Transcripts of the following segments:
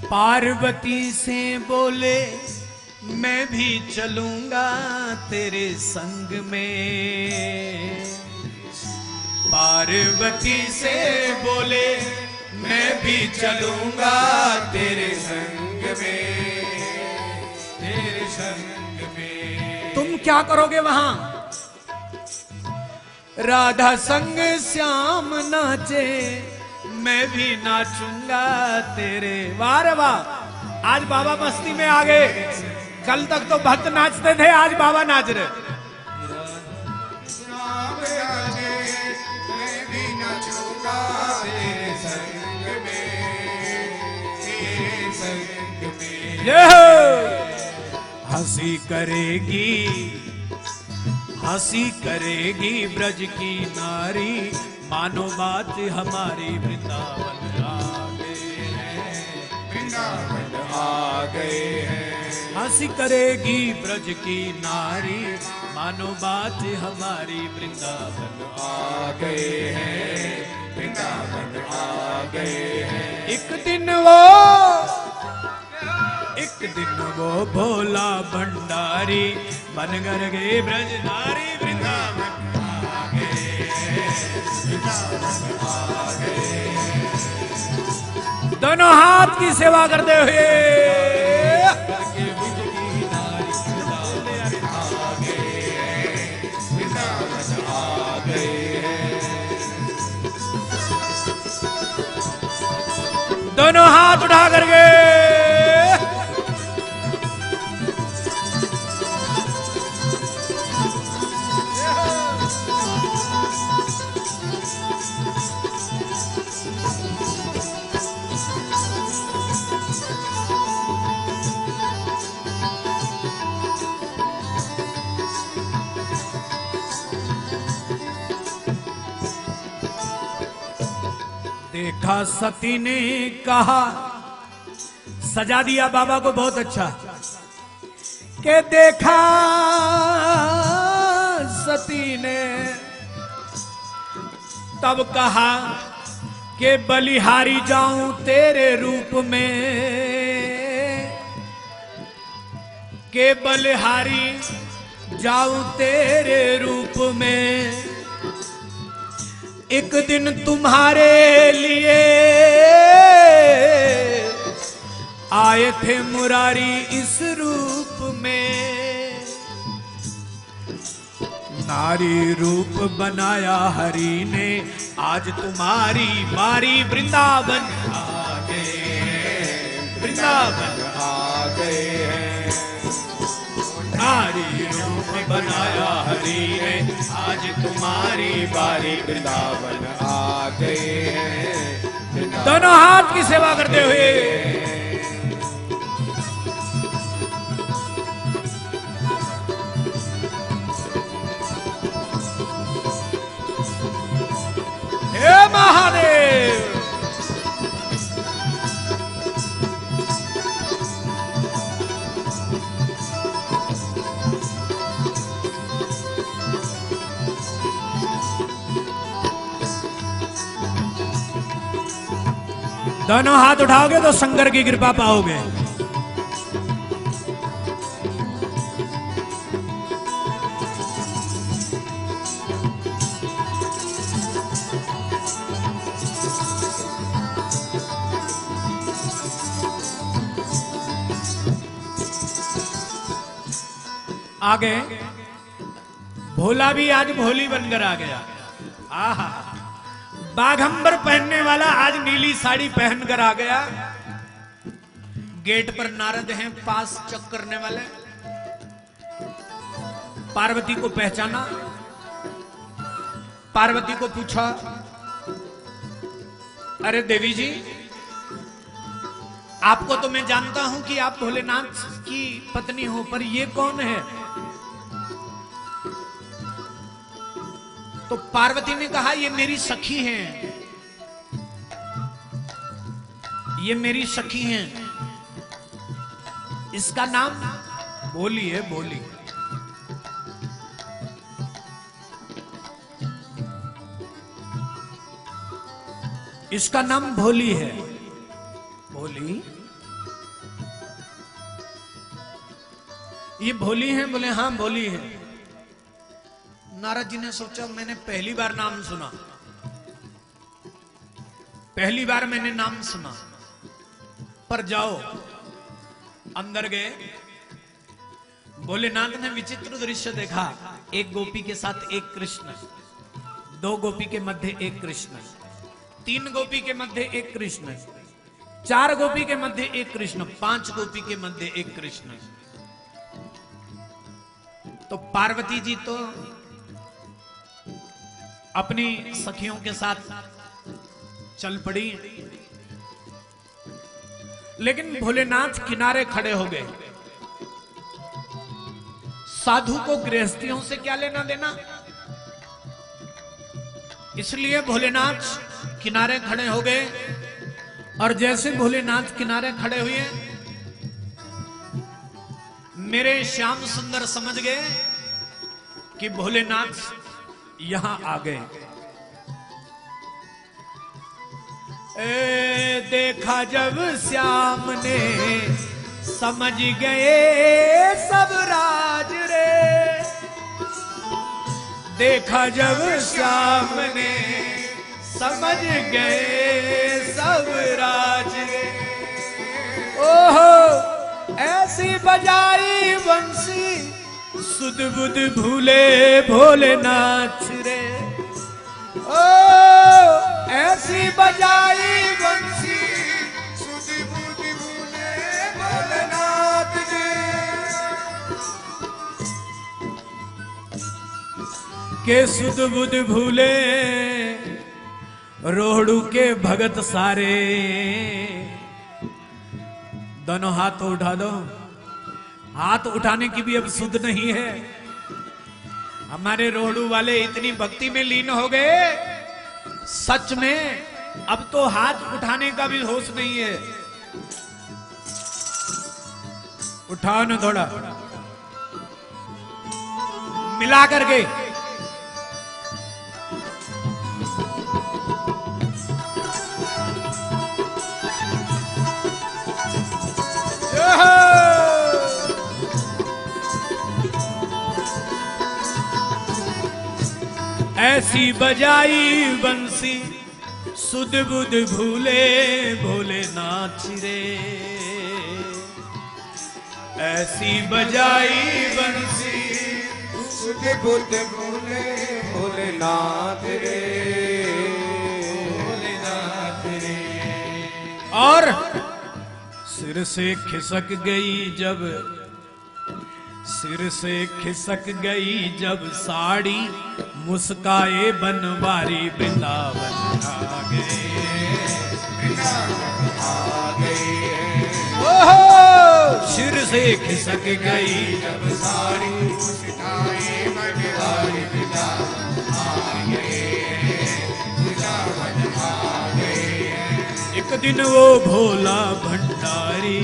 पार्वती से बोले मैं भी चलूंगा तेरे संग में। पार्वती से बोले मैं भी चलूंगा तेरे संग में, तेरे संग में। तुम क्या करोगे वहां? राधा संग श्याम नाचे मैं भी नाचूंगा तेरे। वाह रे वाह, आज बाबा मस्ती में आ गए। कल तक तो भक्त नाचते थे, आज बाबा नाच रहे। मैं भी नाचूंगा तेरे संग में, तेरे संग में। हंसी करेगी, हंसी करेगी ब्रज की नारी, मानो बात हमारी वृंदावन आ गए हैं, वृंदावन आ गए हैं। हंसी करेगी ब्रज की नारी, मानो बात हमारी वृंदावन आ गए हैं, वृंदावन आ गए हैं। एक दिन वो भोला भंडारी बन कर गए ब्रजधारी, वृंदावन आ गए, वृंदावन आ गए। दोनों हाथ की सेवा करते हुए दोनों हाथ उठा करके देखा सती ने कहा, सजा दिया बाबा को बहुत अच्छा, के देखा सती ने तब कहा कि बलिहारी जाऊं तेरे रूप में, के बलिहारी जाऊं तेरे रूप में। एक दिन तुम्हारे लिए आए थे मुरारी इस रूप में, नारी रूप बनाया हरि ने, आज तुम्हारी बारी वृंदावन आ गए, वृंदावन आ गए हैं। नारी रूप बनाया हरि ने, आज तुम्हारी बारी वृंदावन आ गए हैं। दोनों हाथ की सेवा करते हुए हे महादेव। दोनों हाथ उठाओगे तो शंकर की कृपा पाओगे। आगे भोला भी आज भोली बनकर आ गया। आहा, बाघंबर पहनने वाला आज नीली साड़ी पहनकर आ गया। गेट पर नारद हैं पास चेक करने वाले। पार्वती को पहचाना, पार्वती को पूछा, अरे देवी जी, आपको तो मैं जानता हूं कि आप भोलेनाथ की पत्नी हो, पर ये कौन है? तो पार्वती ने कहा, ये मेरी सखी हैं, ये मेरी सखी हैं। इसका नाम भोली है, भोली। इसका नाम भोली है, भोली। ये भोली हैं? बोले हाँ भोली है। नारद जी ने सोचा मैंने पहली बार नाम सुना, पहली बार मैंने नाम सुना, पर जाओ। अंदर गए, भोलेनाथ ने विचित्र दृश्य देखा। एक गोपी के साथ एक कृष्ण, दो गोपी के मध्य एक कृष्ण, तीन गोपी के मध्य एक कृष्ण, चार गोपी के मध्य एक कृष्ण, पांच गोपी के मध्य एक कृष्ण। तो पार्वती जी तो अपनी सखियों के साथ चल पड़ी, लेकिन भोलेनाथ किनारे खड़े हो गए। साधु को गृहस्थियों से क्या लेना देना, इसलिए भोलेनाथ किनारे खड़े हो गए। और जैसे भोलेनाथ किनारे खड़े हुए, मेरे श्याम सुंदर समझ गए कि भोलेनाथ यहां आ गए। देखा जब श्याम ने समझ गए सब राज रे, देखा जब श्याम ने समझ गए सब राज रे। ओहो ऐसी बजाई बंसी सुध बुध भूले भोलेनाथ रे। ओ ऐसी बजाई बंसी सुध बुध भूले भोलेनाथ रे। के सुध बुध भूले रोहड़ू के भगत सारे। दोनों हाथ तो उठा दो। हाथ उठाने की भी अब सुध नहीं है। हमारे रोहड़ू वाले इतनी भक्ति में लीन हो गए, सच में अब तो हाथ उठाने का भी होश नहीं है। उठाओ ना थोड़ा मिला करके। ऐसी बजाई बंसी सुध बुध भूले भोलेनाथ रे। ऐसी बजाई बंसी सुध बुध भूले भोलेनाथ रे, भोलेनाथ रे। और सिर से खिसक गई जब, सिर से खिसक गई जब साड़ी, मुस्काए बनवारी वृंदावन आ गए, वृंदावन आ गए। ओहो सिर से खिसक गई जब साड़ी, मुस्काए बनवारी वृंदावन आ गए, वृंदावन आ गए। एक दिन वो भोला भंडारी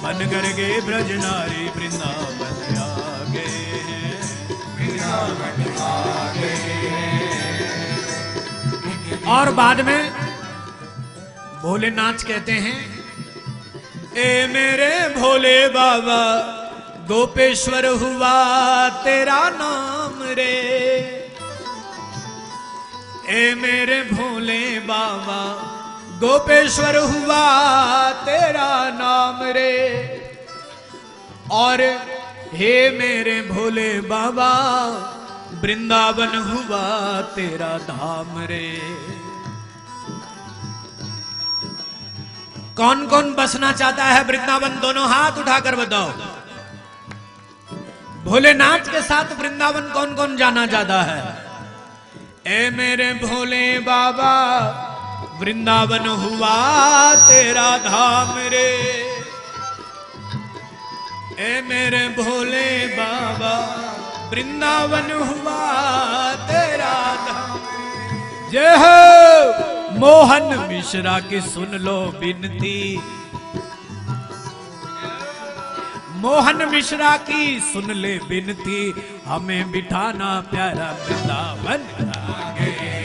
बन कर के ब्रज नारी वृंदावन आ गए, वृंदावन आ गए। और बाद में भोलेनाथ कहते हैं, ए मेरे भोले बाबा गोपेश्वर हुआ तेरा नाम रे। ए मेरे भोले बाबा गोपेश्वर हुआ तेरा नाम रे। और हे मेरे भोले बाबा वृंदावन हुआ तेरा धाम रे। कौन कौन बसना चाहता है वृंदावन? दोनों हाथ उठाकर बताओ। भोलेनाथ के साथ वृंदावन कौन कौन जाना चाहता है? ए मेरे भोले बाबा वृंदावन हुआ तेरा धाम रे। ए मेरे भोले बाबा वृंदावन हुआ तेरा धाम। जय हो मोहन मिश्रा की सुन लो विनती, मोहन मिश्रा की सुन ले विनती, हमें बिठाना प्यारा वृंदावन आ गए,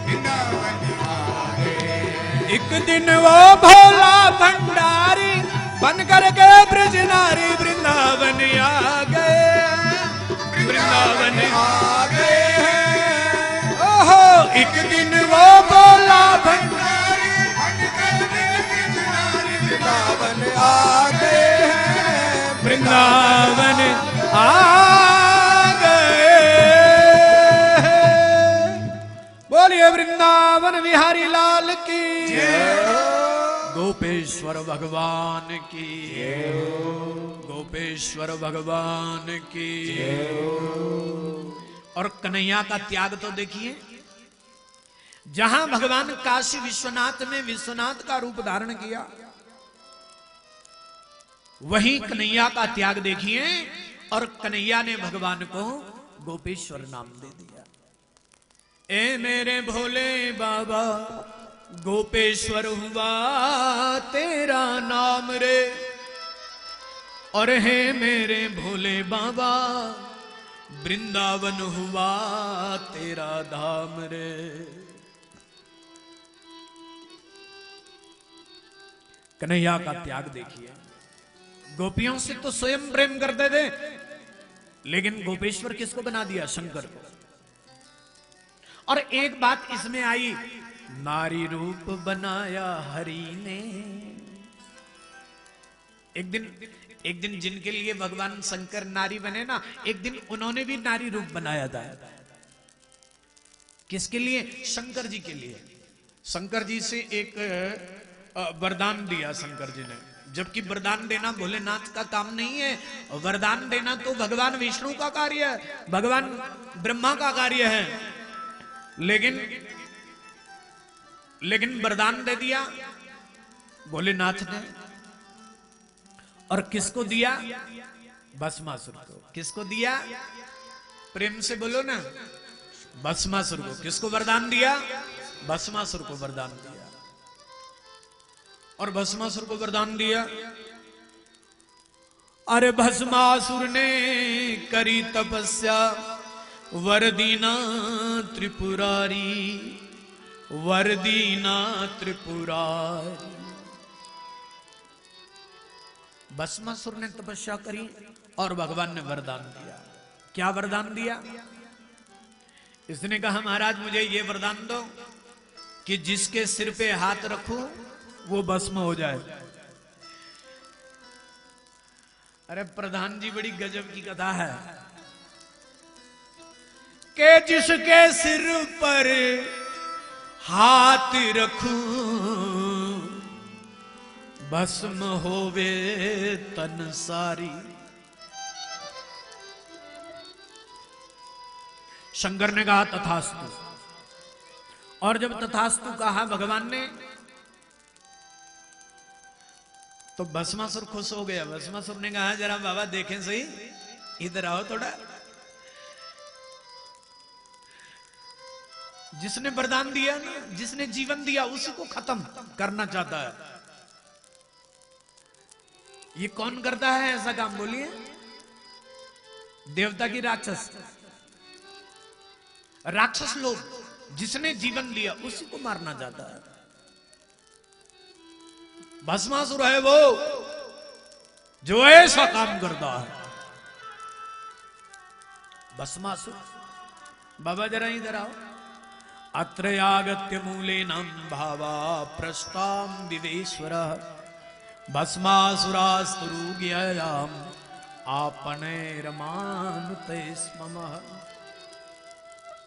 वृंदावन आ गए। एक दिन वो भोला भंडारी बन कर के ब्रज ब्रज नारी वृंदावन आ गए, वृंदावन आ गए हैं। ओहो एक दिन वो बोला भंडारी, वृंदावन आ गए हैं, वृंदावन आ गए हैं। बोलिए वृंदावन बिहारी लाल की जय, गोपेश्वर भगवान की, गोपेश्वर भगवान की। और कन्हैया का त्याग तो देखिए, जहां भगवान काशी विश्वनाथ ने विश्वनाथ का रूप धारण किया, वहीं कन्हैया का त्याग देखिए। और कन्हैया ने भगवान को गोपेश्वर नाम दे दिया। ए मेरे भोले बाबा गोपेश्वर हुआ तेरा नाम रे, और हे मेरे भोले बाबा वृंदावन हुआ तेरा धाम रे। कन्हैया का त्याग देखिए, गोपियों से तो स्वयं प्रेम करते थे, लेकिन गोपेश्वर किसको बना दिया? शंकर को। और एक बात इसमें आई, नारी रूप बनाया हरि ने। एक दिन जिनके लिए भगवान शंकर नारी बने ना, एक दिन उन्होंने भी नारी रूप बनाया था। किसके लिए? शंकर जी के लिए। शंकर जी से एक वरदान दिया शंकर जी ने, जबकि वरदान देना भोलेनाथ का काम नहीं है, वरदान देना तो भगवान विष्णु का कार्य है, भगवान ब्रह्मा का कार्य है। लेकिन वरदान दे दिया भोलेनाथ ने। और किसको दिया? भस्मासुर को। किसको दिया? प्रेम से बोलो ना, भस्मासुर को। किसको वरदान दिया? भस्मासुर को वरदान दिया। और भस्मासुर को वरदान दिया, अरे भस्मासुर ने करी तपस्या, वर दीना त्रिपुरारी, वर दीना त्रिपुरारी। भस्मासुर ने तपस्या करी और भगवान ने वरदान दिया। क्या वरदान दिया? इसने कहा महाराज मुझे ये वरदान दो कि जिसके सिर पे हाथ रखूं वो भस्म हो जाए। अरे प्रधान जी बड़ी गजब की कथा है कि जिसके सिर पर हाथ रखूं भस्म होवे तन सारी। शंकर ने कहा तथास्तु। और जब तथास्तु कहा भगवान ने, तो भस्मासुर खुश हो गया। भस्मासुर ने कहा जरा बाबा देखें सही, इधर आओ थोड़ा। जिसने वरदान दिया ना, जिसने जीवन दिया, उसी को खत्म करना चाहता है। ये कौन करता है ऐसा काम? बोलिए। देवता की राक्षस? राक्षस लोग। जिसने जीवन दिया उसी को मारना चाहता है। भस्मासुर है वो जो ऐसा काम करता है। भस्मासुर। बाबा जरा इधर आओ। अत्र आगत्य मूलेनां भावा प्रस्तां विवेश्वरः भस्मासुरास्तुरुग्ययाम् आपनैरमानुते स्ममः।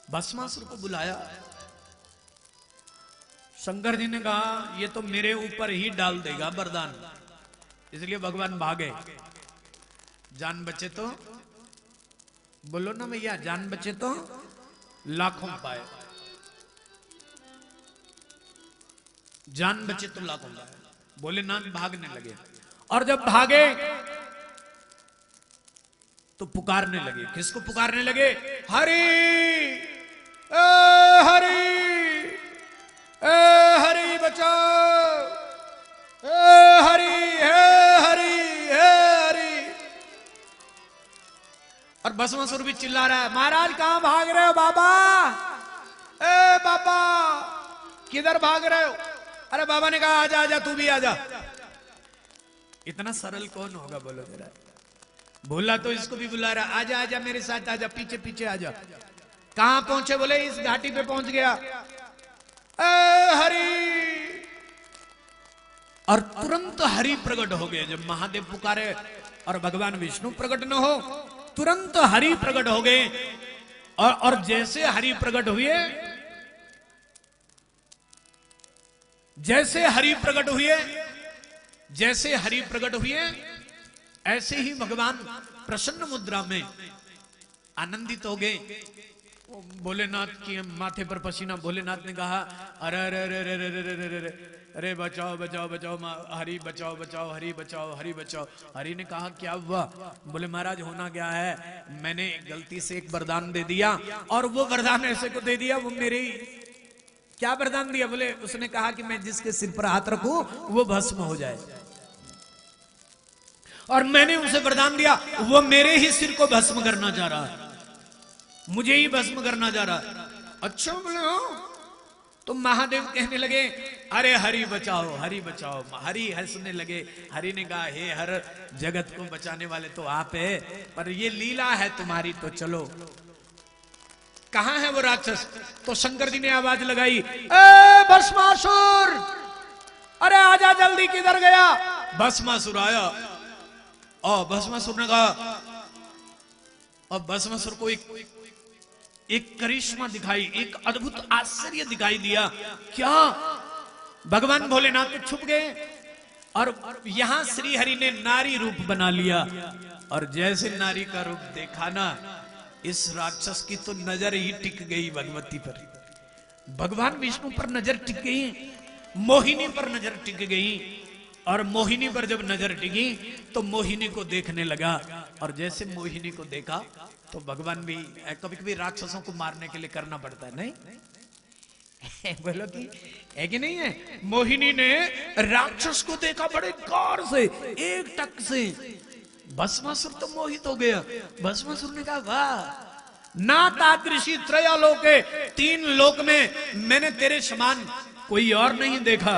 भस्मासुर को बुलाया। शंकर जी ने कहा ये तो मेरे ऊपर ही डाल देगा वरदान, इसलिए भगवान भागे। जान बचे तो बोलो ना भैया, जान बचे तो लाखों पाए। जान बचे तो लाखों पाए। भोलेनाथ भागने लगे। और जब भागे तो पुकारने लगे। किसको पुकारने लगे? हरि हरि हरि बचाओ, हरि है हरि है हरि। और भस्मासुर भी चिल्ला रहा है, महाराज कहां भाग रहे हो बाबा? बाबा किधर भाग रहे हो? अरे बाबा ने कहा आजा आजा, तू भी आजा। इतना सरल कौन होगा बोलो जरा। भोला तो इसको भी बुला रहा, आजा आजा मेरे साथ आजा, पीछे पीछे आजा। कहां पहुंचे? बोले इस घाटी पे पहुंच गया। हरि, और तुरंत हरि प्रकट हो गए। जब महादेव पुकारे और भगवान विष्णु प्रकट न हो, तुरंत हरि प्रकट हो गए। और जैसे हरि प्रकट हुए, जैसे हरि प्रकट हुए, जैसे हरि प्रकट हुए, ऐसे ही भगवान प्रसन्न मुद्रा में आनंदित हो गए। भोलेनाथ के माथे पर पसीना। भोलेनाथ ने कहा अरे अरे अरे अरे अरे अरे अरे अरे अरे बचाओ बचाओ बचाओ, हरि बचाओ बचाओ, हरि बचाओ हरि बचाओ। हरि ने कहा क्या हुआ? बोले महाराज होना क्या है, मैंने गलती से एक वरदान दे दिया, और वो वरदान ऐसे को दे दिया, वो मेरे ही। क्या वरदान दिया? बोले उसने कहा कि मैं जिसके सिर पर हाथ रखूं वो भस्म हो जाए, और मैंने उसे वरदान दिया, वो मेरे ही सिर को भस्म करना चाह रहा है, मुझे ही भस्म करना चाह रहा है। अच्छा बोले हाँ। तो महादेव कहने लगे अरे हरि बचाओ हरि बचाओ। हरि हंसने लगे। हरि ने कहा हे हर, जगत को बचाने वाले तो आप है, पर ये लीला है तुम्हारी, तो चलो। कहां है वो राक्षस? तो शंकर जी ने आवाज लगाई, ए भस्मासुर, अरे आजा जल्दी, किधर गया? भस्मासुर आया, और भस्मासुर ने कहा, और भस्मासुर को एक करिश्मा दिखाई, एक अद्भुत आश्चर्य दिखाई दिया। क्या? भगवान भोलेनाथ तो छुप गए, और यहां श्री हरि ने नारी रूप बना लिया, और जैसे नारी का रूप देखा ना, इस राक्षस की तो नजर ही टिक गई भगवती पर। भगवान विष्णु पर नजर टिक गई, मोहिनी पर नजर टिक गई, और मोहिनी पर जब नजर टिकी तो मोहिनी को देखने लगा, और जैसे मोहिनी को देखा तो भगवान भी कभी कभी राक्षसों को मारने के लिए करना पड़ता है, नहीं? बोलो कि है कि नहीं है? मोहिनी ने राक्षस को देखा बड़े गौर से, एक टक से। भस्मासुर तो मोहित हो गया। भस्मासुर ने कहा वाह, ना तादृशी त्रयालोके, 3 लोक में मैंने तेरे समान कोई और नहीं देखा।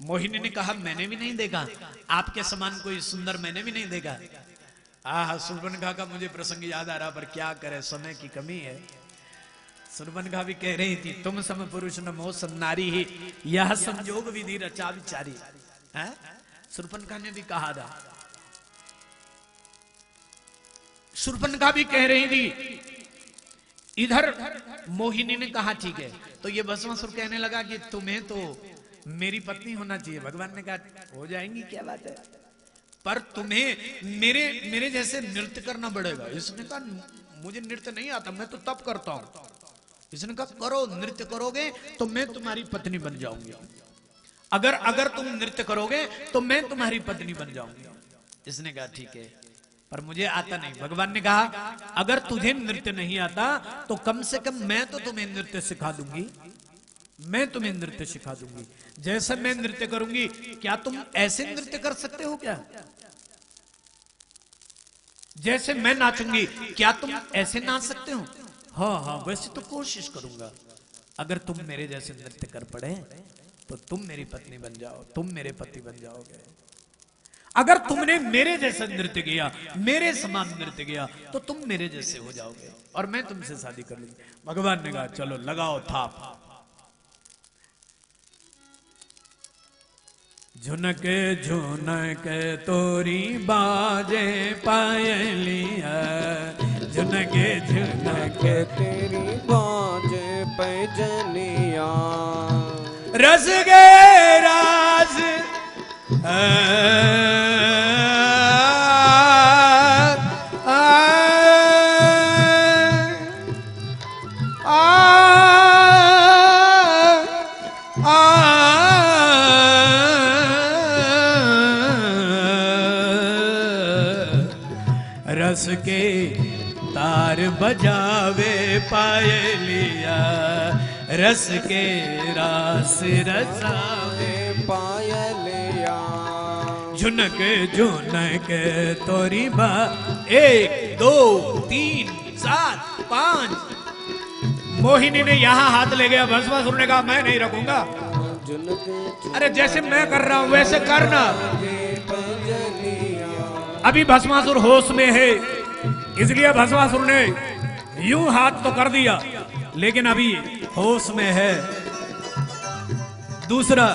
मोहिनी ने कहा मैंने भी नहीं देखा, आपके समान कोई सुंदर मैंने भी नहीं देखा। सुर्पनखा का मुझे प्रसंग याद आ रहा, पर क्या करे, समय की कमी है। सुर्पनखा भी कह रही थी तुम सम पुरुष न मोह सम नारी ही, यह संजोग विधि रचा विचारी। सुर्पनखा ने भी कहा था, सुर्पनखा भी कह रही थी। इधर मोहिनी ने कहा ठीक है। तो ये भस्मासुर कहने लगा कि तुम्हें तो मेरी पत्नी होना चाहिए। भगवान ने कहा हो जाएंगी, क्या बात है, पर तुम्हें मेरे जैसे नृत्य करना पड़ेगा। इसने कहा मुझे नृत्य नहीं आता, मैं तो तप करता हूं। इसने कहा करो, नृत्य करोगे तो मैं तुम्हारी पत्नी बन जाऊंगी। अगर तुम नृत्य करोगे तो मैं तुम्हारी पत्नी बन जाऊंगी। इसने कहा ठीक है, पर मुझे आता नहीं। भगवान ने कहा अगर तुझे नृत्य नहीं आता तो कम से कम मैं तो तुम्हें नृत्य सिखा दूंगी, मैं तुम्हें नृत्य सिखा दूंगी। जैसे मैं नृत्य करूंगी, क्या तुम ऐसे नृत्य कर सकते हो क्या? जैसे मैं नाचूंगी, क्या तुम ऐसे नाच सकते हो? हाँ, वैसे तो कोशिश करूंगा। अगर तुम मेरे जैसे नृत्य कर पड़े तो तुम मेरी पत्नी बन जाओ, तुम मेरे पति बन जाओगे। अगर तुमने मेरे जैसा नृत्य किया, मेरे समान नृत्य किया, तो तुम मेरे जैसे हो जाओगे और मैं तुमसे शादी कर लूंगी। भगवान ने कहा चलो लगाओ थाप। झुनके झुनके तोरी बाजे पायलिया, झुनके झुनके तेरी बाजे पैजनिया, रस गे राज रस के तार बजावे पायलिया, रस के रास रसावे पायलिया, झुनके झुनके तोरी बा। 1 2 3 4 5। मोहिनी ने यहां हाथ ले गया। भस्मासुर ने कहा मैं नहीं रखूंगा। अरे जैसे मैं कर रहा हूं वैसे करना। अभी भस्मासुर होश में है, इसलिए भस्मासुर ने यूं हाथ तो कर दिया, लेकिन अभी होश में है। दूसरा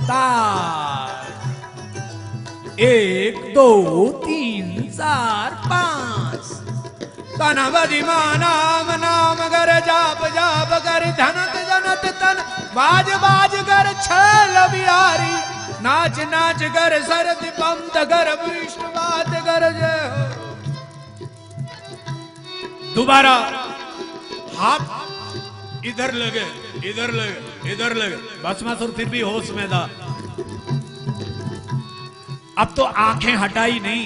ताल, 1 2 3 4 5। तनवधि नाम नाम कर जाप जाप कर धनत जनत तन बाज बाज कर छल बिहारी नाच नाच कर सरद पंत कर विष्णु बात कर जय हो। दोबारा हाथ इधर लगे इधर लगे इधर लगे। भस्मासुर फिर भी होश में था। अब तो आंखें हटाई नहीं,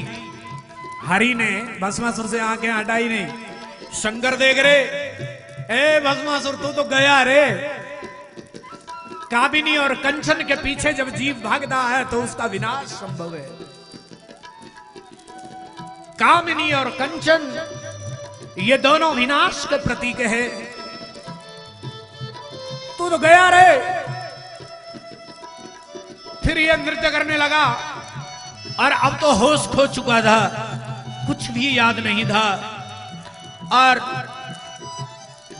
हरि ने भस्मासुर से आंखें हटाई नहीं। शंकर देख रे, ए भस्मासुर तू तो गया रे। कामिनी और कंचन के पीछे जब जीव भागता है तो उसका विनाश संभव है। कामिनी और कंचन ये दोनों विनाश के प्रतीक है। तू तो गया रे। फिर ये नृत्य करने लगा और अब तो होश खो चुका था, कुछ भी याद नहीं था। और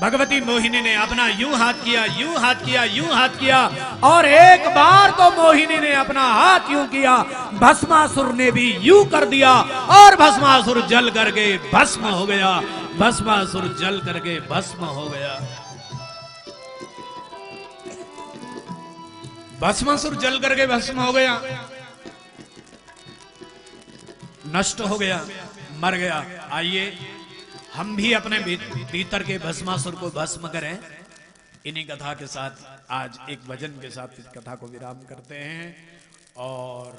भगवती मोहिनी ने अपना यूं हाथ किया, यूं हाथ किया, यूं हाथ किया, और एक बार तो मोहिनी ने अपना हाथ यूं किया, भस्मासुर ने भी यूं कर दिया और भस्मासुर जल करके भस्म हो गया। भस्मासुर जल करके भस्म हो गया। भस्मासुर जल करके भस्म हो गया, नष्ट हो गया, मर गया। आइए हम भी अपने भीतर के भस्मासुर को भस्म करें। इन्हीं कथा के साथ आज एक भजन के साथ इस कथा को विराम करते हैं और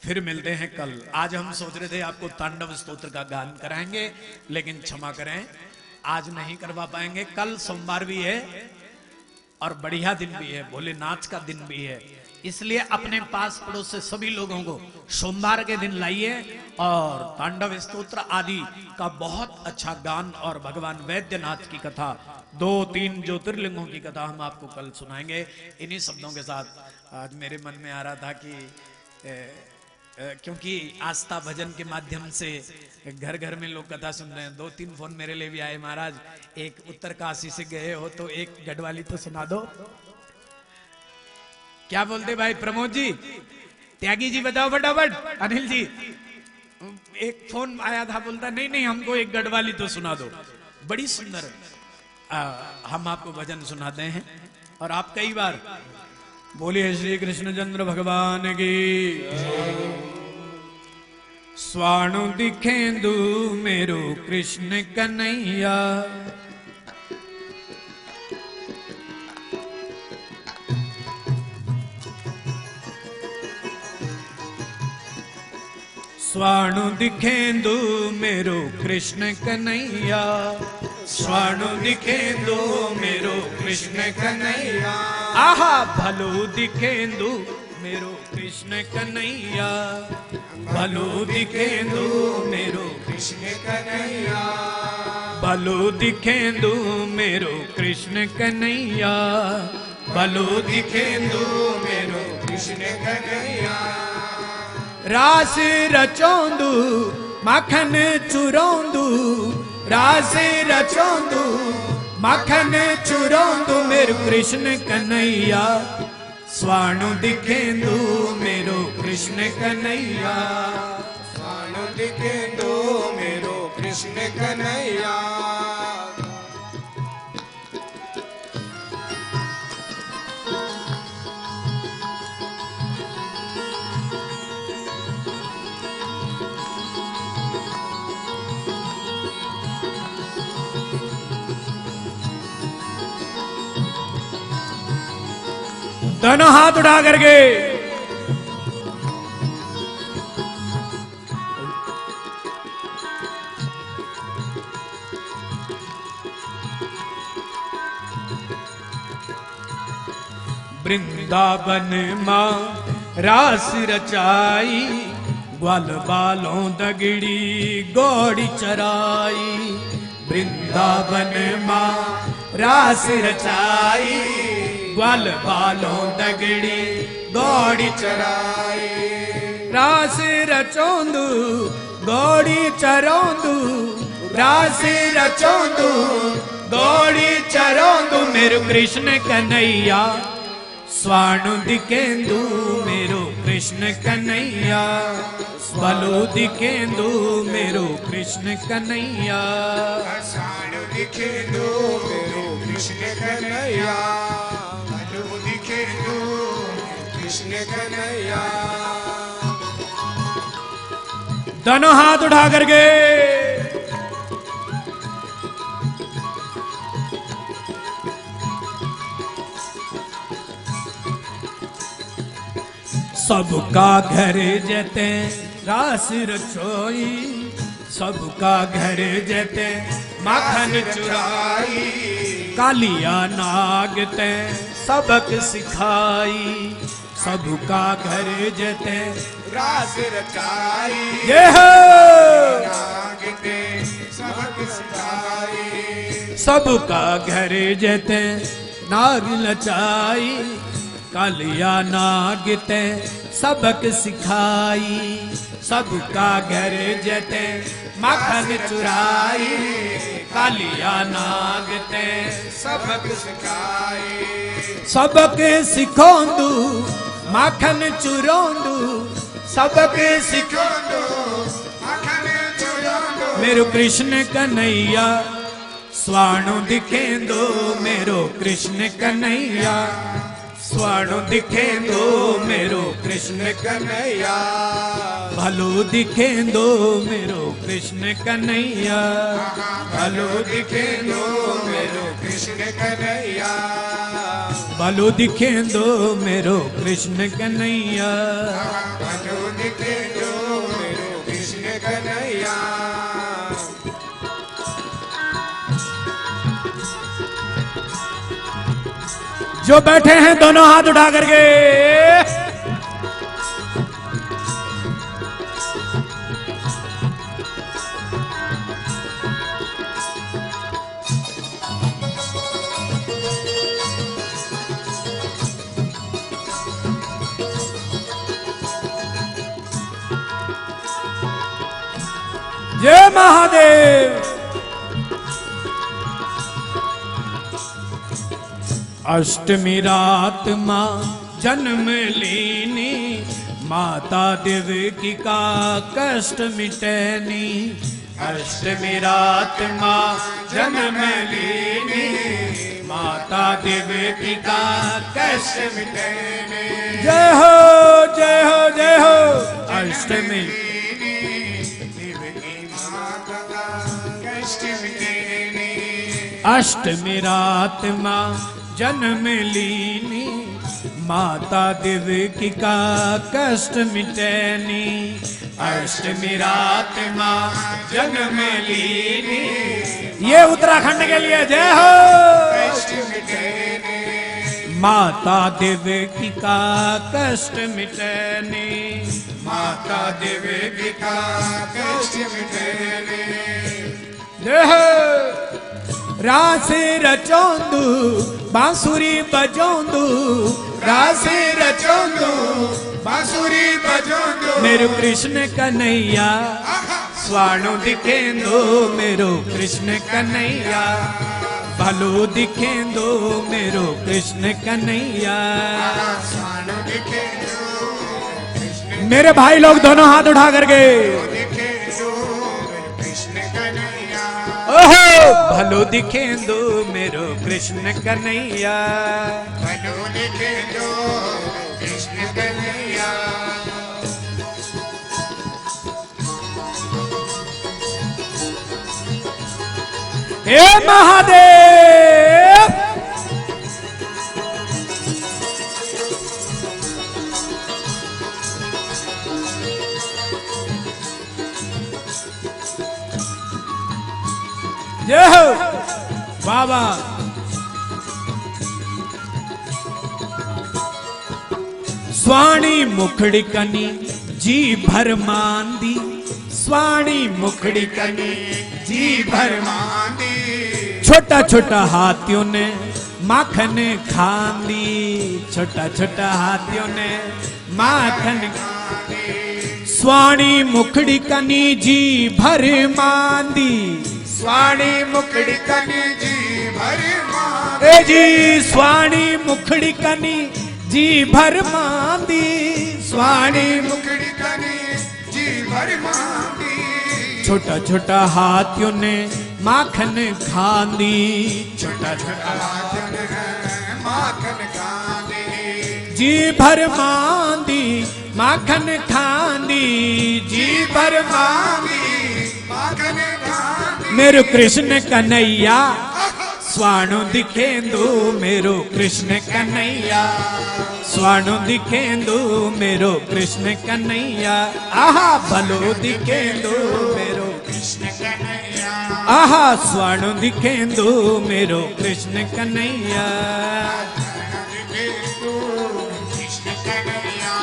फिर मिलते हैं कल। आज हम सोच रहे थे आपको तांडव स्तोत्र का गान कराएंगे, लेकिन क्षमा करें आज नहीं करवा पाएंगे। कल सोमवार भी है और बढ़िया दिन भी है, भोलेनाथ का दिन भी है, इसलिए अपने पास पड़ोस से सभी लोगों को सोमवार के दिन लाइए और तांडव स्तोत्र आदि का बहुत अच्छा गान और भगवान वैद्यनाथ की कथा, 2-3 ज्योतिर्लिंगों की कथा हम आपको कल सुनाएंगे। इन्हीं शब्दों के साथ आज मेरे मन में आ रहा था कि क्योंकि आस्था भजन के माध्यम से घर घर में लोग कथा सुन रहे हैं। 2-3 फोन मेरे लिए भी आए, महाराज एक उत्तरकाशी से गए हो तो एक गढ़वाली तो सुना दो। क्या बोलते भाई प्रमोद जी, त्यागी जी बताओ फटाफट, अनिल जी। एक फोन आया था, बोलता नहीं नहीं हमको एक गढ़वाली तो सुना दो। बड़ी सुंदर हम आपको भजन सुनाते हैं और आप कई बार बोलिए श्री कृष्णचंद्र भगवान की। स्वाणु दिखेंदु मेरो कृष्ण कन्हैया, स्वाणु दिखेंदु मेरो कृष्ण कन्हैया, स्वाणु दिखेंदु मेरो कृष्ण कन्हैया। आहा भलो दिखेंदु मेरो कृष्ण कन्हैया, भलो दिखेंदु मेरो कृष्ण कन्हैया, भलो दिखेंदु मेरो कृष्ण कन्हैया, भलो दिखेंदु मेरो कृष्ण कन्हैया। रास रचोंदु मखन चुरोंदु, रास रचोंदु मखन चुरोंदु मेरो कृष्ण कन्हैया, स्वाणु दिखेंदु मेरो कृष्ण कन्हैया, स्वाणु दिखेंदु मेरो कृष्ण कन्हैया। दोनों हाथ उठा करके वृंदावन मां रास रचाई, ग्वाल बालों दगड़ी गौड़ी चराई। वृंदावन मां रास रचाई, ग्वाल बालों दगड़ी गौड़ी चराई। रास रचोंदू गौड़ी चरोंदू, रास रचोंदू गौड़ी चरोंदू, मेरो कृष्ण कन्हैया स्वाणु दिखेंदू, मेरो कृष्ण कन्हैया बलू दिखेंदू, मेरो कृष्ण कन्हैया स्वाणु दिखेंदू, मेरो कृष्ण कन्हैया बलू दिखेंदू, कृष्ण कन्हैया। दोनों हाथ उठा करके सबका घर जते रास रचोई, सबका घर जते माखन चुराई, कालिया नाग ते सबक सिखाई, सबका घर जते रास रचाई, ये नाग ते सबक सिखाई, सबका घर जते नाग लचाई, कालिया नाग ते सबक सिखाई, सबका घर जते माखन चुराई, कालिया नाग ते सबक सिखाई, सबक सिखोंदू माखन चुरोंदू, सबक सिखोंदू माखन चुरोंदू, मेरो कृष्ण कन्हैया स्वाणु दिखेंदो, मेरो कृष्ण कन्हैया स्वाणु दिखेंदो, मेरो कृष्ण कन्हैया भलो दिखेंदो, मेरो कृष्ण कन्हैया भलो दिखेंदो, मेरो कृष्ण कन्हैया भलो दिखेंदो, मेरो कृष्ण कन्हैया भलो दिखेंदो, मेरो कृष्ण कन्हैया। जो बैठे हैं दोनों हाथ उठा करके जय महादेव। अष्टमी रात माँ जन्म लीनी, माता देवकी का कष्ट मिटैनी, अष्टमी रात माँ जन्म लीनी, माता देवकी का कष्ट मिटैनी। जय हो जय हो जय हो। अष्टमी अष्टमी रात माँ जन्म लीनी, माता देवकी का कष्ट मिटैनी, अष्टमी रात माँ जन्म लीनी। ये उत्तराखंड के लिए जय हो। कष्ट मिटैनी, माता देवकी का कष्ट मिटैनी, माता देवकी का कष्ट मिटैनी। जय हो। रास रचोंदू बांसुरी बजोंदू, रास रचोंदू बांसुरी बजोंदू, मेरो कृष्ण कन्हैया स्वाणु दिखेंदो, मेरो कृष्ण कन्हैया भलो दिखेंदो, मेरो कृष्ण कन्हैया। स्वाणु दिखेंदो, कृष्ण मेरे भाई लोग दोनों हाथ उठा करके दिखेंदो, कृष्ण कन्हैया। ओहो भलो दिखेंदो, मेरो कृष्ण कन्हैया भलो दिखेंदो, कृष्ण कन्हैया। हे महादेव। जय हो बाबा। स्वाणी मुखड़ी कनी जी भर मांदी, स्वाणी मुखड़ी कनी जी भर मांदी, छोटा छोटा हाथियों ने माखन खांदी, छोटा छोटा हाथियों ने माखन, स्वाणी मुखड़ी कनी जी भर मांदी, स्वाणी मुखड़ी कनी जी भर मांदी, ए जी स्वाणी मुखड़ी कनी जी भर मांदी, स्वाणी मुखड़ी कनी जी भर मांदी, छोटा छोटा हाथियों ने माखन खांदी, छोटा छोटा हाथन है माखन खांदी, जी भर मांदी माखन खांदी, जी भर मांदी माखन खांदी, मेरो कृष्ण कन्हैया स्वाणु दिखेंदु, मेरो कृष्ण कन्हैया स्वाणु दिखेंदु, मेरो कृष्ण कन्हैया, आहा भलो दिखेंदु मेरो कृष्ण कन्हैया, आहा स्वाणु दिखेंदु मेरो कृष्ण कन्हैया, कृष्ण कन्हैया,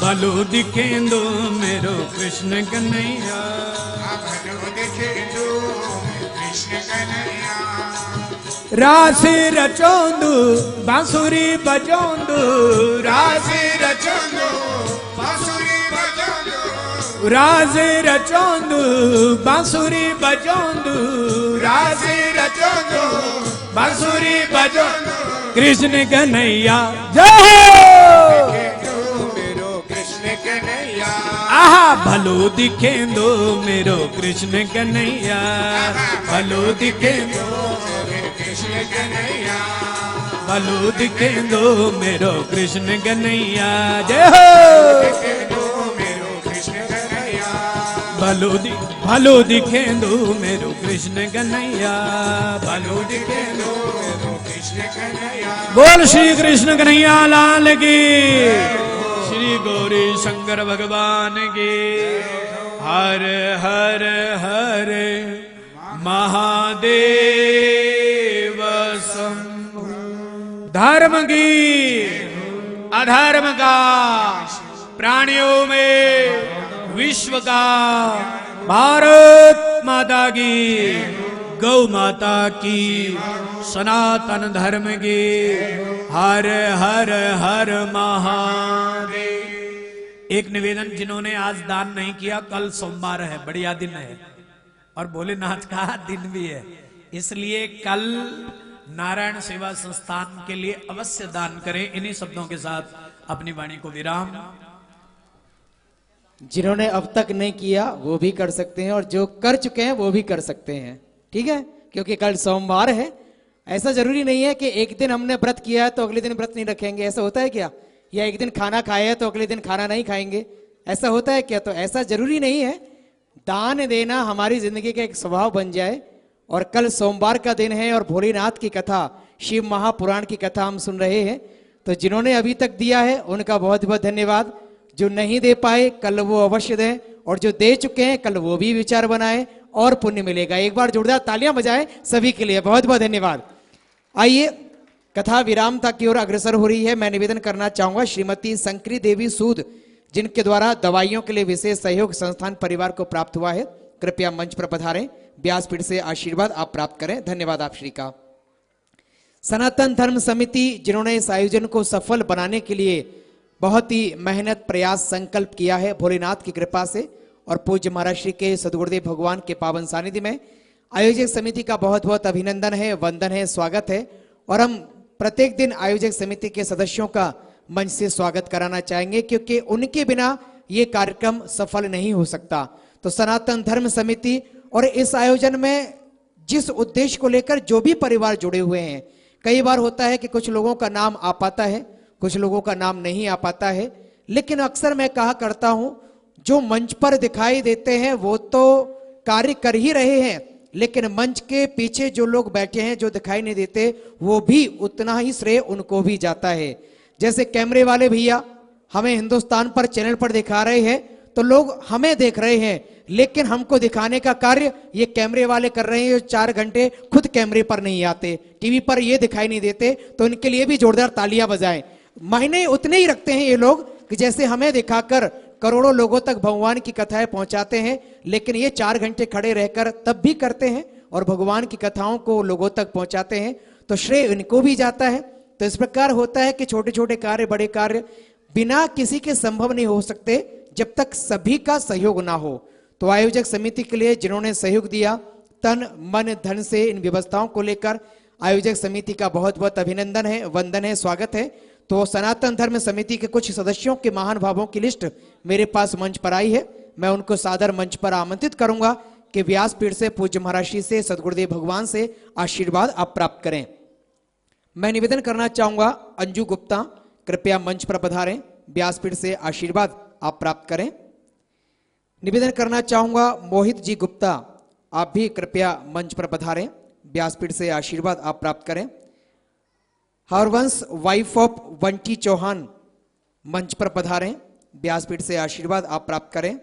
भलो दिखेंदु मेरो कृष्ण कन्हैया, भलो देखे तो कृष्ण कन्हैया, रास रचोंदु बांसुरी बजोंदु, रास रचोंदो बांसुरी बजोंदो, राज रचोंदु बांसुरी बजोंदु, राज रचोंदु बांसुरी बजोंदु, कृष्ण कन्हैया जय हो, मेरो कृष्ण कन्हैया, आहा भलो दिखेंदो मेरो कृष्ण कन्हैया, भलो दिखेंदो कृष्ण कन्हैया, भलो दिखेंदो मेरो कृष्ण कन्हैया जय हो, मेरो कृष्ण कन्हैया, भलो दिखेंदो मेरो कृष्ण कन्हैया, भलो दिखेंदो मेरो कृष्ण कन्हैया, बोल श्री कृष्ण कन्हैया लाल की, श्री गौरी शंकर भगवान की, हर हर हर महादेव शंभु। धर्म की अधर्म का प्राणियों में विश्व का, भारत माता की, गौ माता की, सनातन धर्म की, हर हर हर महादेव। एक निवेदन, जिन्होंने आज दान नहीं किया, कल सोमवार है, बढ़िया दिन है और भोलेनाथ का दिन भी है, इसलिए कल नारायण सेवा संस्थान के लिए अवश्य दान करें। इन्हीं शब्दों के साथ अपनी वाणी को विराम। जिन्होंने अब तक नहीं किया वो भी कर सकते हैं और जो कर चुके हैं वो भी कर सकते हैं, ठीक है, क्योंकि कल सोमवार है। ऐसा जरूरी नहीं है कि एक दिन हमने व्रत किया है तो अगले दिन व्रत नहीं रखेंगे, ऐसा होता है क्या? या एक दिन खाना खाया है तो अगले दिन खाना नहीं खाएंगे, ऐसा होता है क्या? तो ऐसा जरूरी नहीं है। दान देना हमारी जिंदगी का एक स्वभाव बन जाए। और कल सोमवार का दिन है और भोलेनाथ की कथा, शिव महापुराण की कथा हम सुन रहे हैं। तो जिन्होंने अभी तक दिया है उनका बहुत बहुत धन्यवाद। जो नहीं दे पाए कल वो अवश्य दें, और जो दे चुके हैं कल वो भी विचार बनाए और पुण्य मिलेगा। एक बार जोरदार तालियां बजाएं सभी के लिए, बहुत बहुत धन्यवाद। आइए कथा विरामता की ओर अग्रसर हो रही है। मैं निवेदन करना चाहूंगा श्रीमती शंकरी देवी सूद, जिनके द्वारा दवाइयों के लिए विशेष सहयोग संस्थान परिवार को प्राप्त हुआ है, कृपया मंच पर पधारें, व्यासपीठ से आशीर्वाद आप प्राप्त करें। धन्यवाद आप श्री का। सनातन धर्म समिति, जिन्होंने इस आयोजन को सफल बनाने के लिए बहुत ही मेहनत प्रयास संकल्प किया है, भोलेनाथ की कृपा से और पूज्य महाराज श्री के सदगुरुदेव भगवान के पावन सानिध्य में आयोजक समिति का बहुत बहुत अभिनंदन है, वंदन है, स्वागत है। और हम प्रत्येक दिन आयोजक समिति के सदस्यों का मंच से स्वागत कराना चाहेंगे, क्योंकि उनके बिना ये कार्यक्रम सफल नहीं हो सकता। तो सनातन धर्म समिति और इस आयोजन में जिस उद्देश्य को लेकर जो भी परिवार जुड़े हुए हैं, कई बार होता है कि कुछ लोगों का नाम आ पाता है, कुछ लोगों का नाम नहीं आ पाता है, लेकिन अक्सर मैं कहा करता हूं जो मंच पर दिखाई देते हैं वो तो कार्य कर ही रहे हैं, लेकिन मंच के पीछे जो लोग बैठे हैं जो दिखाई नहीं देते, वो भी उतना ही श्रेय उनको भी जाता है। जैसे कैमरे वाले भैया हमें हिंदुस्तान पर चैनल पर दिखा रहे हैं तो लोग हमें देख रहे हैं, लेकिन हमको दिखाने का कार्य ये कैमरे वाले कर रहे हैं, जो 4 घंटे खुद कैमरे पर नहीं आते, टीवी पर ये दिखाई नहीं देते, तो इनके लिए भी जोरदार तालियां बजाएं। मायने उतने ही रखते हैं ये लोग कि जैसे हमें दिखाकर करोड़ों लोगों तक भगवान की कथाएं पहुंचाते हैं, लेकिन ये 4 घंटे खड़े रहकर तब भी करते हैं और भगवान की कथाओं को लोगों तक पहुंचाते हैं तो श्रेय इनको भी जाता है। तो इस प्रकार होता है कि छोटे छोटे कार्य बड़े कार्य बिना किसी के संभव नहीं हो सकते जब तक सभी का सहयोग ना हो। तो आयोजक समिति के लिए जिन्होंने सहयोग दिया तन मन धन से इन व्यवस्थाओं को लेकर आयोजक समिति का बहुत बहुत अभिनंदन है, वंदन है, स्वागत है। तो सनातन धर्म समिति के कुछ सदस्यों के महान भावों की लिस्ट मेरे पास मंच पर आई है। मैं उनको सादर मंच पर आमंत्रित करूंगा कि व्यासपीठ से पूज्य महाराज श्री से सदगुरुदेव भगवान से आशीर्वाद आप प्राप्त करें। मैं निवेदन करना चाहूंगा अंजू गुप्ता कृपया मंच पर पधारें, व्यासपीठ से आशीर्वाद आप प्राप्त करें। निवेदन करना चाहूंगा मोहित जी गुप्ता, आप भी कृपया मंच पर पधारें, व्यासपीठ से आशीर्वाद आप प्राप्त करें। हरवंश वाइफ ऑफ वंटी चौहान मंच पर पधारें, व्यासपीठ से आशीर्वाद आप प्राप्त करें।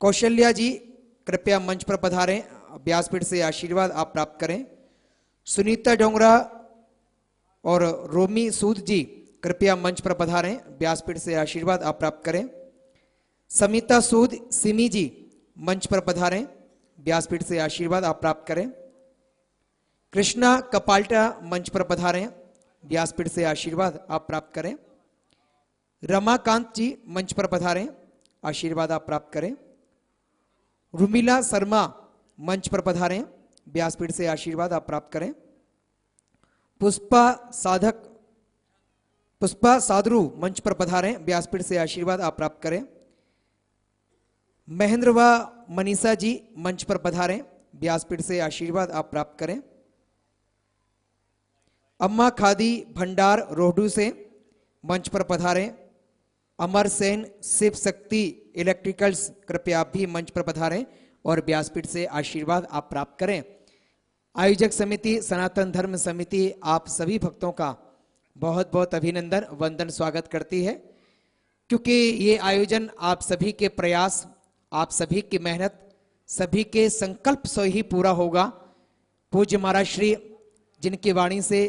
कौशल्या जी कृपया मंच पर पधारें, व्यासपीठ से आशीर्वाद आप प्राप्त करें। सुनीता डोंगरा और रोमी सूद जी कृपया मंच पर पधारें, व्यासपीठ से आशीर्वाद आप प्राप्त करें। समिता सूद सिमी जी मंच पर पधारें, व्यासपीठ से आशीर्वाद आप प्राप्त करें। कृष्णा कपाल्टा मंच पर पधारें, व्यासपीठ से आशीर्वाद आप प्राप्त करें। रमाकांत जी मंच पर पधारें, आशीर्वाद आप प्राप्त करें। रुमिला शर्मा मंच पर पधारें, व्यासपीठ से आशीर्वाद आप प्राप्त करें। पुष्पा सादरू मंच पर पधारें, व्यासपीठ से आशीर्वाद आप प्राप्त करें। महेंद्र व मनीषा जी मंच पर पधारें, व्यासपीठ से आशीर्वाद आप प्राप्त करें। अम्मा खादी भंडार रोहडू से मंच पर पधारें। अमर सेन शिव शक्ति इलेक्ट्रिकल्स कृपया आप भी मंच पर पधारें और व्यासपीठ से आशीर्वाद आप प्राप्त करें। आयोजक समिति सनातन धर्म समिति आप सभी भक्तों का बहुत बहुत अभिनंदन वंदन स्वागत करती है, क्योंकि ये आयोजन आप सभी के प्रयास, आप सभी की मेहनत, सभी के संकल्प से ही पूरा होगा। पूज्य महाराज श्री जिनकी वाणी से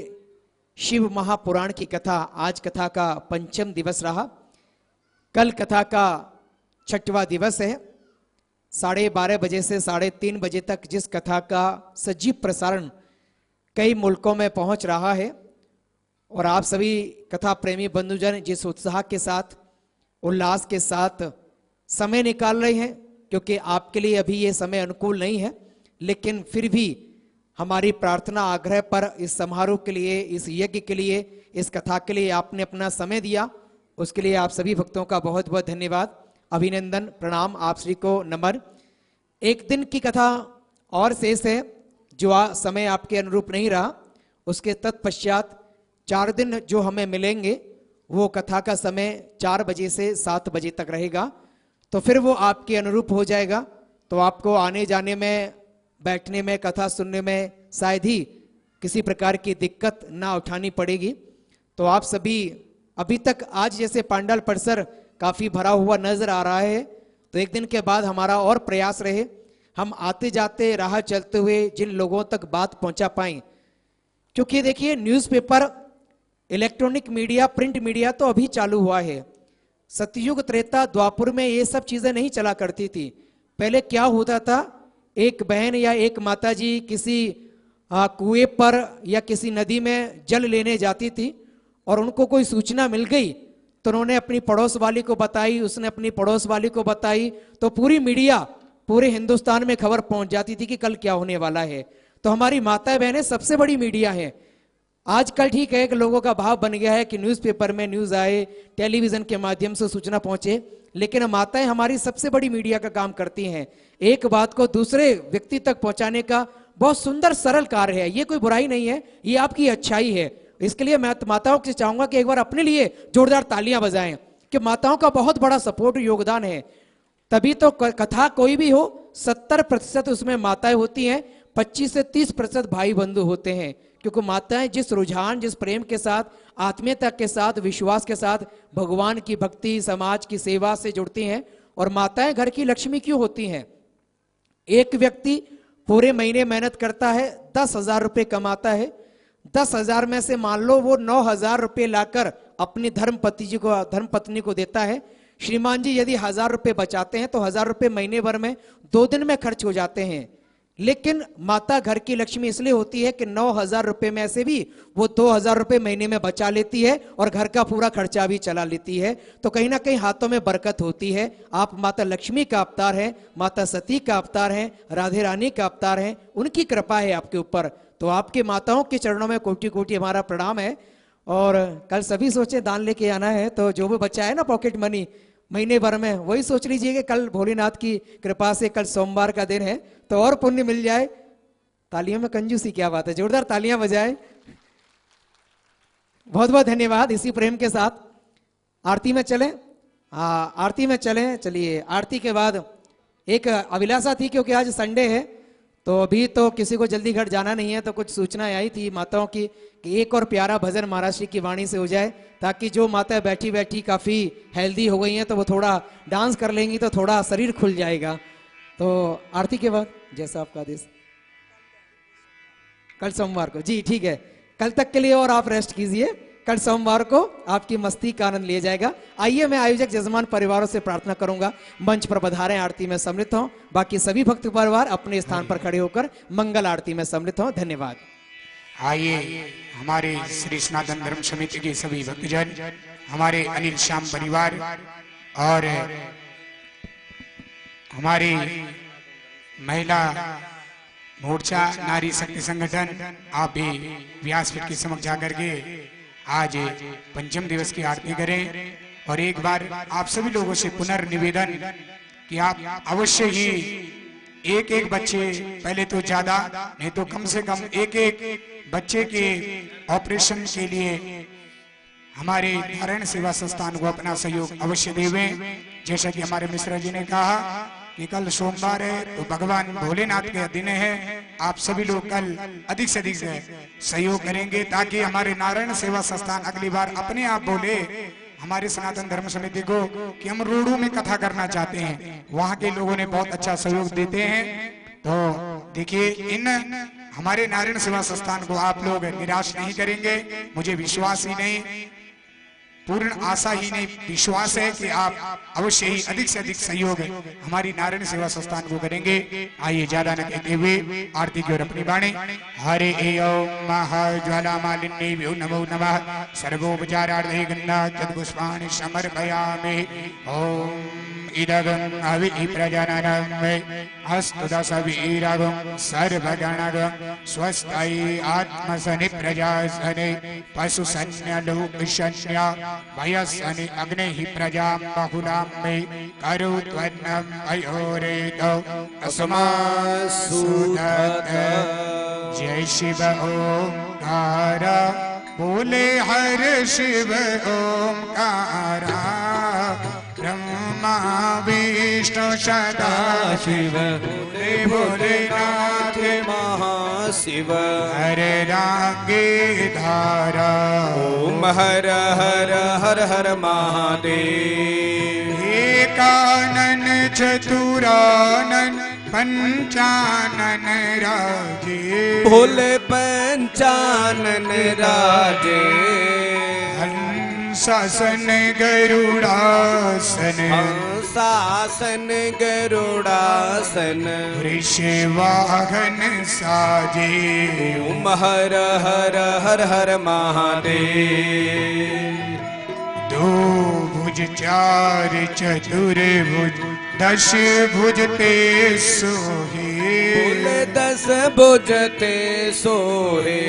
शिव महापुराण की कथा, आज कथा का पंचम दिवस रहा, कल कथा का छठवां दिवस है। 12:30 बजे से 3:30 बजे तक जिस कथा का सजीव प्रसारण कई मुल्कों में पहुंच रहा है और आप सभी कथा प्रेमी बंधुजन जिस उत्साह के साथ, उल्लास के साथ समय निकाल रहे हैं, क्योंकि आपके लिए अभी ये समय अनुकूल नहीं है, लेकिन फिर भी हमारी प्रार्थना आग्रह पर इस समारोह के लिए, इस यज्ञ के लिए, इस कथा के लिए आपने अपना समय दिया, उसके लिए आप सभी भक्तों का बहुत बहुत धन्यवाद, अभिनंदन, प्रणाम, आप श्री को नमन। एक दिन की कथा और शेष है जो समय आपके अनुरूप नहीं रहा, उसके तत्पश्चात 4 दिन जो हमें मिलेंगे वो कथा का समय 4 बजे से 7 बजे तक रहेगा, तो फिर वो आपके अनुरूप हो जाएगा। तो आपको आने जाने में, बैठने में, कथा सुनने में शायद ही किसी प्रकार की दिक्कत ना उठानी पड़ेगी। तो आप सभी अभी तक आज जैसे पांडाल परिसर काफी भरा हुआ नजर आ रहा है, तो एक दिन के बाद हमारा और प्रयास रहे हम आते जाते राह चलते हुए जिन लोगों तक बात पहुंचा पाएं, क्योंकि देखिए newspaper, electronic media, print media तो अभी चालू हुआ है। सतयुग त्रेता द्वापुर में ये सब चीजें नहीं चला करती थी। पहले क्या होता था, एक बहन या एक माता जी किसी कुएं पर या किसी नदी में जल लेने जाती थी और उनको कोई सूचना मिल गई तो उन्होंने अपनी पड़ोस वाली को बताई, उसने अपनी पड़ोस वाली को बताई, तो पूरी मीडिया, पूरे हिंदुस्तान में खबर पहुंच जाती थी कि कल क्या होने वाला है। तो हमारी माताएं बहनें सबसे बड़ी मीडिया है। आजकल ठीक है कि लोगों का भाव बन गया है कि न्यूज़पेपर में न्यूज़ आए, टेलीविजन के माध्यम से सूचना पहुंचे, लेकिन माताएं हमारी सबसे बड़ी मीडिया का काम करती हैं। एक बात को दूसरे व्यक्ति तक पहुंचाने का बहुत सुंदर सरल कार्य है। ये कोई बुराई नहीं है, ये आपकी अच्छाई है। इसके लिए मैं माताओं से चाहूंगा कि एक बार अपने लिए जोरदार तालियां बजाएं कि माताओं का बहुत बड़ा सपोर्ट, योगदान है। तभी तो कथा कोई भी हो 70% उसमें माताएं होती हैं, 25 से 30% भाई बंधु होते हैं, क्योंकि माताएं जिस रुझान, जिस प्रेम के साथ, आत्मीयता के साथ, विश्वास के साथ भगवान की भक्ति, समाज की सेवा से जुड़ती हैं। और माताएं घर की लक्ष्मी क्यों होती हैं? एक व्यक्ति पूरे महीने मेहनत करता है, 10,000 रुपये कमाता है, 10,000 में से मान लो वो 9,000 रुपये लाकर अपनी धर्मपत्नी को देता है। श्रीमान जी यदि 1000 रुपए बचाते हैं तो 1000 रुपए महीने भर में 2 दिन में खर्च हो जाते हैं। लेकिन माता घर की लक्ष्मी इसलिए होती है कि 9000 रुपए में से भी वो 2000 रुपए महीने में बचा लेती है और घर का पूरा खर्चा भी चला लेती है। तो कहीं ना कहीं हाथों में बरकत होती है। आप माता लक्ष्मी का अवतार हैं, माता सती का अवतार हैं, राधे रानी का अवतार हैं, उनकी कृपा है आपके ऊपर। तो आपके माताओं के चरणों में कोटि कोटि हमारा प्रणाम है। और कल सभी सोचे दान लेके आना है, तो जो भी बचा है ना पॉकेट मनी महीने भर में, वही सोच लीजिए कि कल भोलेनाथ की कृपा से कल सोमवार का दिन है तो और पुण्य मिल जाए। तालियों में कंजूसी क्या बात है, जोरदार तालियां बजाएं। बहुत बहुत धन्यवाद। इसी प्रेम के साथ आरती में चलें। हाँ, आरती में चलें। चलिए, आरती के बाद एक अभिलाषा थी, क्योंकि आज संडे है तो अभी तो किसी को जल्दी घर जाना नहीं है, तो कुछ सूचनाएं आई थी माताओं की कि एक और प्यारा भजन महाराज श्री की वाणी से हो जाए, ताकि जो माताएं बैठी बैठी काफी हेल्दी हो गई हैं तो वो थोड़ा डांस कर लेंगी तो थोड़ा शरीर खुल जाएगा। तो आरती के बाद जैसा आपका आदेश। कल सोमवार को, जी ठीक है, कल तक के लिए और आप रेस्ट कीजिए। कल सोमवार को आपकी मस्ती का आनंद लिया जाएगा। आइए, मैं आयोजक जजमान परिवारों से प्रार्थना करूंगा मंच पर पधारें, आरती में सम्मिलित हों। बाकी सभी भक्त परिवार अपने स्थान पर खड़े होकर मंगल आरती में सम्मिलित हों। धन्यवाद। आइए, हमारे श्री सनातन धर्म समिति के सभी भक्तजन, हमारे अनिल श्याम परिवार और हमारी महिला मोर्चा नारी शक्ति संगठन, आप भी व्यासपीठ के समक्ष जाकर के आज पंचम दिवस की आरती करें। और एक बार आप सभी लोगों से पुनर्निवेदन कि आप अवश्य ही एक एक बच्चे, पहले तो ज्यादा नहीं तो कम से कम एक एक बच्चे के ऑपरेशन के लिए हमारे नारायण सेवा संस्थान को अपना सहयोग अवश्य देवें। जैसा कि हमारे मिश्रा जी ने कहा कि कल सोमवार है तो भगवान भोलेनाथ के दिन है। आप सभी लोग कल अधिक से अधिक सहयोग करेंगे ताकि हमारे नारायण सेवा संस्थान अगली बार अपने आप बोले हमारे सनातन धर्म समिति को कि हम रोडों में कथा करना चाहते हैं। वहां के लोगों ने बहुत अच्छा सहयोग देते हैं। तो देखिए, इन हमारे नारायण सेवा संस्थान को आप लोग निराश नहीं करेंगे, मुझे विश्वास ही नहीं, पूर्ण आशा ही नहीं, विश्वास है कि आप अवश्य ही अधिक से अधिक सहयोग हमारी नारायण सेवा संस्थान को करेंगे। आइए, ज्यादा न कहते हुए आरती की ओर अपनी बाणी। हरे ओम महाज्वाला मालिन्ये नमो नमः। सर्वोपचारार्थे गन्धाक्षत पुष्पाणि समर्पयामि। ओम इदगं अवि प्रजननं अस्तु दशवीरगं सर्वगणगं स्वस्ति आत्मसनि प्रजासने पशुसन्यलोकशन्या भयसनि अग्निः प्रजां बहुलां मे करोत्वन्नं अयोरेतो अस्मासुदत्। जय शिव ओंकार, बोले हर शिव ओंकारा। ब्रह्मा विष्णु सदा शिव, बोले भोलेनाथ महाशिव। हर रागे धारा, ओम हर हर हर हर महादेव। एकानन चतुरानन पंचानन राजे, भोले पंचानन राजे। हंसासन गरुड़ासन, हंसासन गरुड़ासन। वृषवाहन साजे, ओम हर हर हर हर महादेव। दो भुज चार चतुर्भुज, दश भुज ते सोहे, बोले 10 भुज ते सोहे।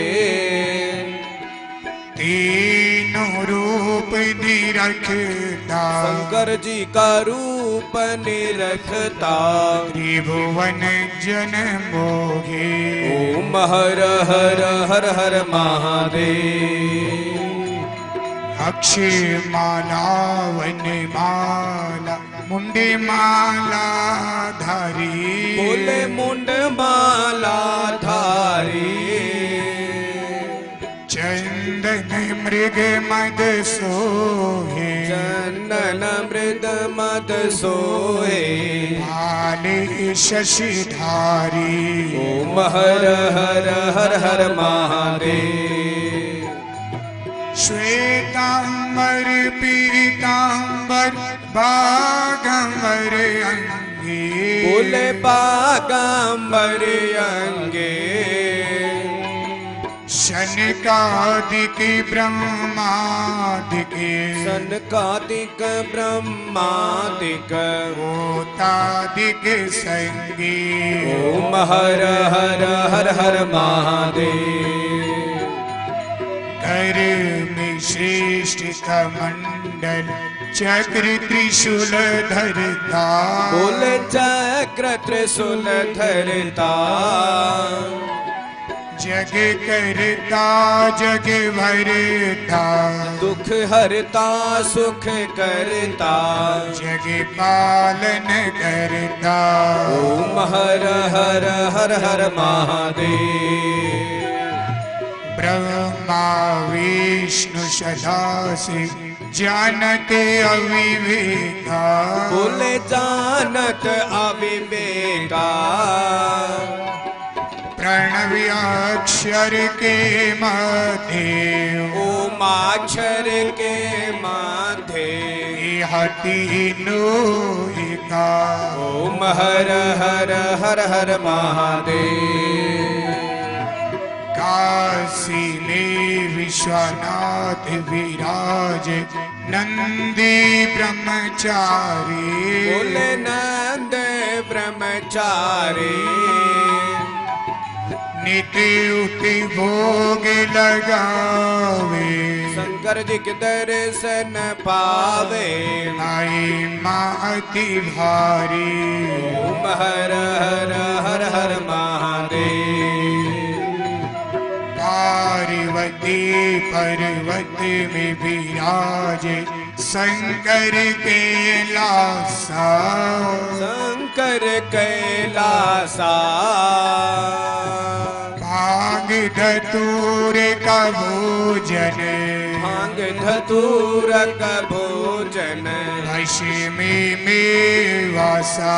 तीनों रूप निरखता, शंकर जी का रूप निरखता। त्रिभुवन जन मोहे, ओम हर हर हर हर महादेव। अक्षय माला वन माला, मुंडे माला धारी, बोले मुंड माला धारी। चंदन मृग मद सोहे, चंदन मृग मद सोहे। माले शशिधारी, ओम हर हर हर हर महादेव। श्वेतांबर पीतांबर बागंबर अंगे बोले बागंबर अंगे शनकादिक ब्रह्मादिक सनकादिक ब्रह्मादिक भूतादिक संगी ओम हर हर हर हर महादेव कर में श्रेष्ठ कमंडल चक्र त्रिशूल धरता बोले चक्र त्रिशूल धरता जग करता जग भरता दुख हरता सुख करता जग पालन करता ओम हर हर हर हर महादेव ब्रह्मा विष्णु सदाशिव जानते अविवेका बोले जानत अविवेका प्रणव अक्षर के मध्य ओमाक्षर के माधे तीनों एका ओम हर हर हर हर महादेव काशी में विश्वनाथ विराज नंदी ब्रह्मचारी बोले नंद ब्रह्मचारी नित्य उति भोग लगावे शंकर जी के दर्शन पावे आई माँ अति भारी ओम हर हर हर हर महादेव पार्वती पर्वत में विराज शंकर कैलासा शंकर कैलासा भांग धतूर का भोजन भांग धतूर का भोजन भस्मी में वासा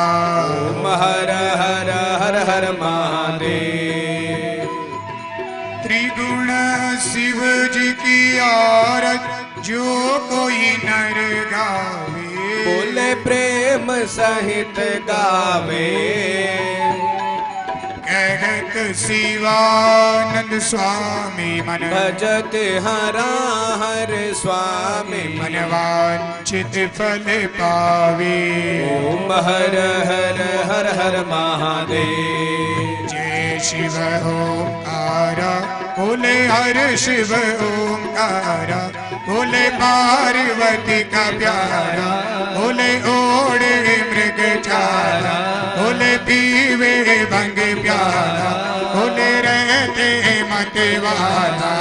ओम हर हर हर हर महादेव त्रिगुण शिव जी की आरत जो कोई नर गावे बोले प्रेम सहित गावे कहत शिवानंद स्वामी मन भजत हरा हर स्वामी मनवांचित फल पावे ओम हर हर हर हर महादेव जय शिव ओंकारा बोले हर शिव ओंकारा बोले पार्वती का प्यारा बोले ओढ़े मृग चारा बोले पीवे भंग प्यारा बोले रहते मत वाला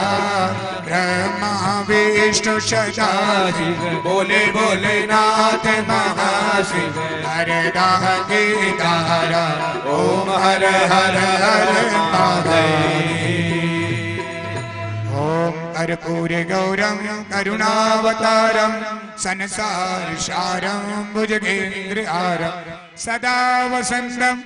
ब्रह्मा विष्णु सदाशिव बोले बोले नाथ महाशिव हरदा गिरधारा ओम हर हर हर महादेव ओम कर्पूर गौरम करुणावतारम संसार सारम भुजगेंद्र आरम सदा वसंतम